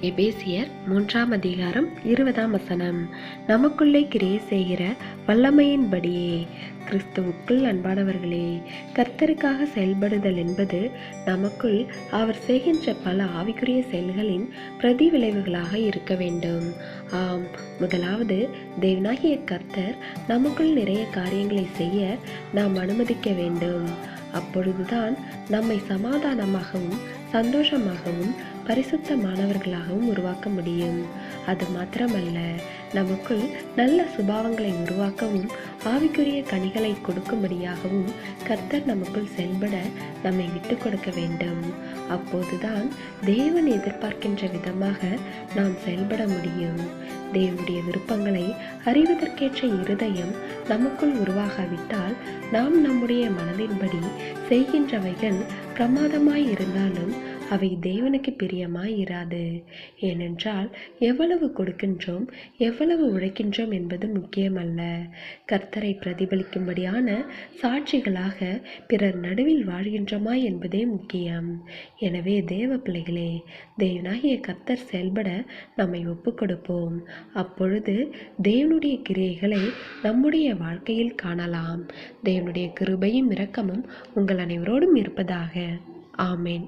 எபேசியர் 3ஆம் அதிகாரம் 20ஆம் வசனம். நமக்குள்ளே கிரியை செய்கிற வல்லமையின்படியே. கிறிஸ்துவுக்குள் அன்பானவர்களே, கர்த்தருக்காக செயல்படுதல் என்பது நமக்குள் அவர் செய்கின்ற பல ஆவிக்குரிய செயல்களின் பிரதி விளைவுகளாக இருக்க வேண்டும். ஆம், முதலாவது, தேவனாகிய கர்த்தர் நமக்குள் நிறைய காரியங்களை செய்ய நாம் அனுமதிக்க வேண்டும். அப்பொழுதுதான் நம்மை சமாதானமாகவும் சந்தோஷமாகவும் பரிசுத்தமானவர்களாகவும் உருவாக்க முடியும். அது மாத்திரமல்ல, நமக்குள் நல்ல சுபாவங்களை உருவாக்கவும் ஆவிக்குரிய கனிகளை கொடுக்கும்படியாகவும் கர்த்தர் நமக்குள் செயல்பட நம்மை விட்டு கொடுக்க வேண்டும். அப்போதுதான் தேவன் எதிர்பார்க்கின்ற விதமாக நாம் செயல்பட முடியும். தேவனுடைய விருப்பங்களை அறிவதற்கேற்ற இருதயம் நமக்குள் உருவாகாவிட்டால் நாம் நம்முடைய மனதின்படி செய்கின்றவைகள் பிரமாதமாய் இருந்தாலும் அவை தேவனுக்கு பிரியமாய் இராது. ஏனென்றால் எவ்வளவு கொடுக்கின்றோம், எவ்வளவு உழைக்கின்றோம் என்பது முக்கியமல்ல, கர்த்தரை பிரதிபலிக்கும்படியான சாட்சிகளாக பிறர் நடுவில் வாழ்கின்றோமா என்பதே முக்கியம். எனவே தேவ பிள்ளைகளே, தேவனாகிய கர்த்தர் செயல்பட நம்மை ஒப்பு கொடுப்போம். அப்பொழுது தேவனுடைய கிரியைகளை நம்முடைய வாழ்க்கையில் காணலாம். தேவனுடைய கிருபையும் இரக்கமும் உங்கள் அனைவரோடும் இருப்பதாக. ஆமேன்.